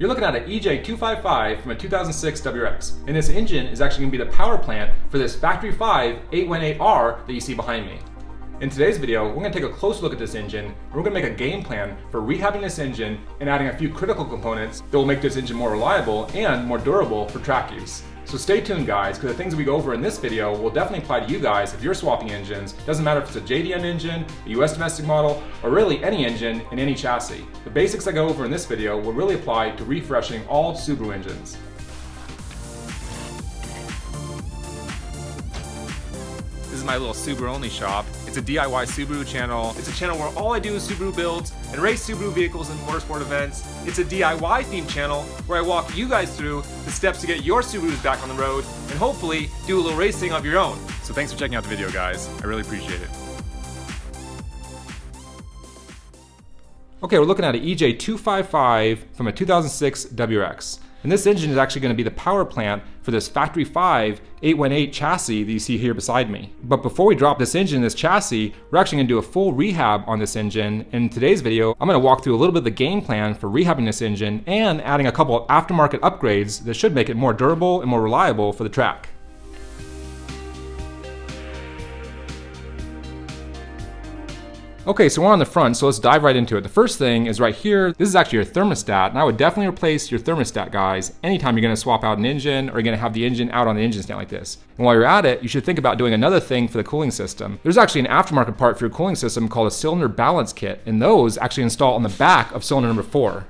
You're looking at an EJ-255 from a 2006 WRX, and this engine is actually going to be the power plant for this Factory 5 818R that you see behind me. In today's video, we're going to take a close look at this engine, and we're going to make a game plan for rehabbing this engine and adding a few critical components that will make this engine more reliable and more durable for track use. So stay tuned guys, because the things we go over in this video will definitely apply to you guys if you're swapping engines. Doesn't matter if it's a JDM engine, a US domestic model, or really any engine in any chassis. The basics I go over in this video will really apply to refreshing all Subaru engines. This is my little SubaruONLY shop. It's a DIY Subaru channel. It's a channel where all I do is Subaru builds and race Subaru vehicles in motorsport events. It's a DIY themed channel where I walk you guys through the steps to get your Subarus back on the road and hopefully do a little racing of your own. So thanks for checking out the video guys. I really appreciate it. Okay, we're looking at an EJ-255 from a 2006 WRX. And this engine is actually going to be the power plant for this Factory 5 818 chassis that you see here beside me. But before we drop this engine in this chassis, we're actually going to do a full rehab on this engine. In today's video, I'm going to walk through a little bit of the game plan for rehabbing this engine and adding a couple of aftermarket upgrades that should make it more durable and more reliable for the track. Okay, so we're on the front, so let's dive right into it. The first thing is right here. This is actually your thermostat, and I would definitely replace your thermostat, guys, anytime you're gonna swap out an engine or you're gonna have the engine out on the engine stand like this. And while you're at it, you should think about doing another thing for the cooling system. There's actually an aftermarket part for your cooling system called a cylinder balance kit, and those actually install on the back of cylinder number 4.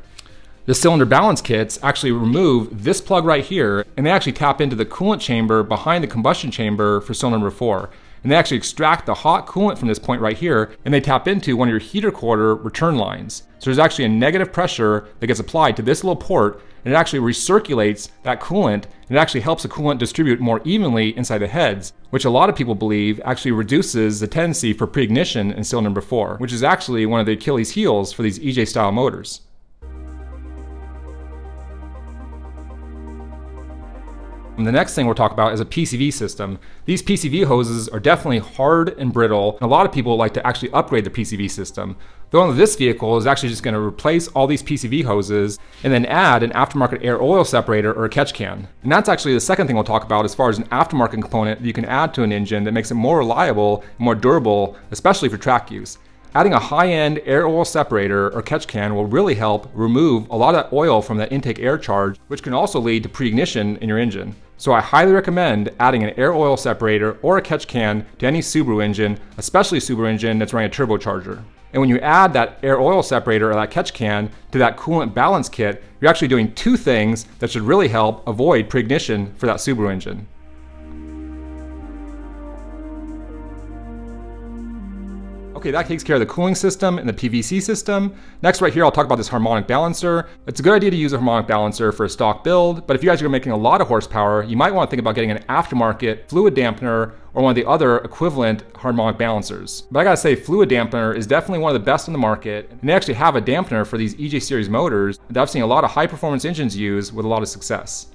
The cylinder balance kits actually remove this plug right here, and they actually tap into the coolant chamber behind the combustion chamber for cylinder number 4. And they actually extract the hot coolant from this point right here, and they tap into one of your heater quarter return lines. So there's actually a negative pressure that gets applied to this little port, and it actually recirculates that coolant, and it actually helps the coolant distribute more evenly inside the heads, which a lot of people believe actually reduces the tendency for pre-ignition in cylinder number 4, which is actually one of the Achilles heels for these EJ style motors. And the next thing we'll talk about is a PCV system. These PCV hoses are definitely hard and brittle, and a lot of people like to actually upgrade the PCV system. The one with this vehicle is actually just going to replace all these PCV hoses and then add an aftermarket air oil separator or a catch can. And that's actually the second thing we'll talk about as far as an aftermarket component that you can add to an engine that makes it more reliable and more durable, especially for track use. Adding a high-end air oil separator or catch can will really help remove a lot of that oil from the intake air charge, which can also lead to pre-ignition in your engine. So I highly recommend adding an air oil separator or a catch can to any Subaru engine, especially a Subaru engine that's running a turbocharger. And when you add that air oil separator or that catch can to that coolant balance kit, you're actually doing two things that should really help avoid pre-ignition for that Subaru engine. Okay, that takes care of the cooling system and the PVC system. Next right here, I'll talk about this harmonic balancer. It's a good idea to use a harmonic balancer for a stock build, but if you guys are making a lot of horsepower, you might want to think about getting an aftermarket fluid dampener or one of the other equivalent harmonic balancers. But I gotta say, fluid dampener is definitely one of the best on the market, and they actually have a dampener for these EJ-series motors that I've seen a lot of high performance engines use with a lot of success.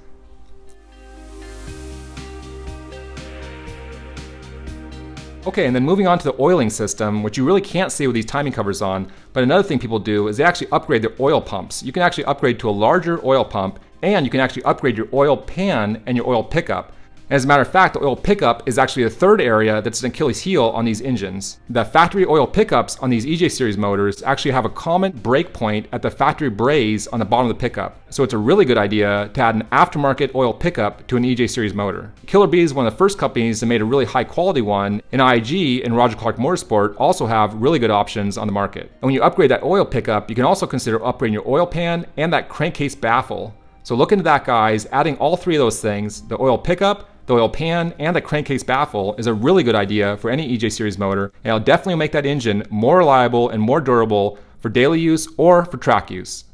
Okay, and then moving on to the oiling system, which you really can't see with these timing covers on, but another thing people do is they actually upgrade their oil pumps. You can actually upgrade to a larger oil pump, and you can actually upgrade your oil pan and your oil pickup. As a matter of fact, the oil pickup is actually the third area that's an Achilles heel on these engines. The factory oil pickups on these EJ-series motors actually have a common break point at the factory braze on the bottom of the pickup. So it's a really good idea to add an aftermarket oil pickup to an EJ-series motor. Killer Bee is one of the first companies that made a really high quality one, and IG and Roger Clark Motorsport also have really good options on the market. And when you upgrade that oil pickup, you can also consider upgrading your oil pan and that crankcase baffle. So look into that guys, adding all three of those things, the oil pickup, the oil pan, and the crankcase baffle is a really good idea for any EJ-series motor, and it'll definitely make that engine more reliable and more durable for daily use or for track use.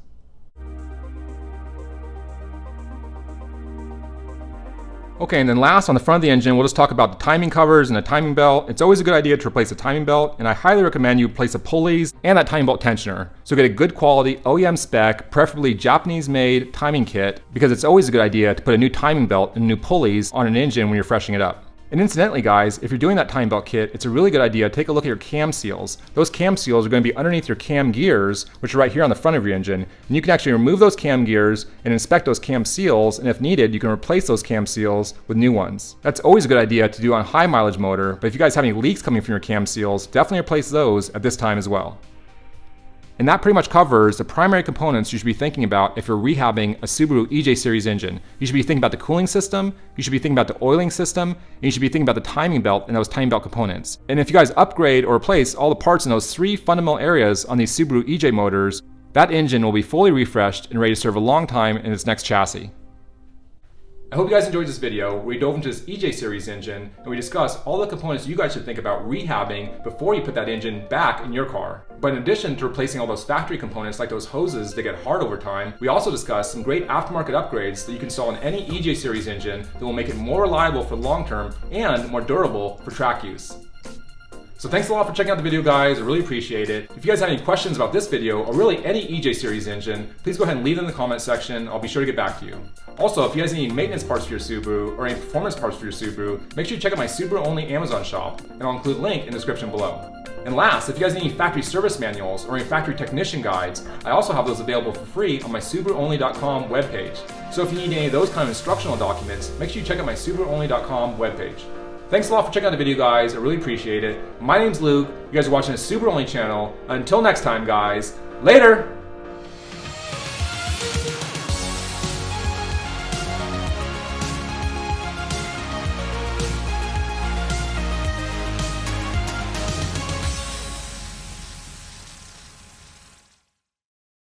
Okay, and then last on the front of the engine, we'll just talk about the timing covers and the timing belt. It's always a good idea to replace the timing belt, and I highly recommend you replace the pulleys and that timing belt tensioner. So get a good quality OEM spec, preferably Japanese made timing kit, because it's always a good idea to put a new timing belt and new pulleys on an engine when you're freshening it up. And incidentally guys, if you're doing that timing belt kit, it's a really good idea to take a look at your cam seals. Those cam seals are going to be underneath your cam gears, which are right here on the front of your engine. And you can actually remove those cam gears and inspect those cam seals, and if needed, you can replace those cam seals with new ones. That's always a good idea to do on a high mileage motor, but if you guys have any leaks coming from your cam seals, definitely replace those at this time as well. And that pretty much covers the primary components you should be thinking about if you're rehabbing a Subaru EJ-series engine. You should be thinking about the cooling system, you should be thinking about the oiling system, and you should be thinking about the timing belt and those timing belt components. And if you guys upgrade or replace all the parts in those 3 fundamental areas on these Subaru EJ motors, that engine will be fully refreshed and ready to serve a long time in its next chassis. I hope you guys enjoyed this video where we dove into this EJ-series engine and we discussed all the components you guys should think about rehabbing before you put that engine back in your car. But in addition to replacing all those factory components like those hoses that get hard over time, we also discussed some great aftermarket upgrades that you can install in any EJ-series engine that will make it more reliable for long term and more durable for track use. So thanks a lot for checking out the video guys, I really appreciate it. If you guys have any questions about this video or really any EJ-series engine, please go ahead and leave them in the comment section, I'll be sure to get back to you. Also, if you guys need any maintenance parts for your Subaru or any performance parts for your Subaru, make sure you check out my SubaruONLY Amazon shop, and I'll include a link in the description below. And last, if you guys need any factory service manuals or any factory technician guides, I also have those available for free on my SubaruONLY.com webpage. So if you need any of those kind of instructional documents, make sure you check out my SubaruONLY.com webpage. Thanks a lot for checking out the video guys, I really appreciate it. My name's Luke, you guys are watching the SubaruONLY channel. Until next time guys, later!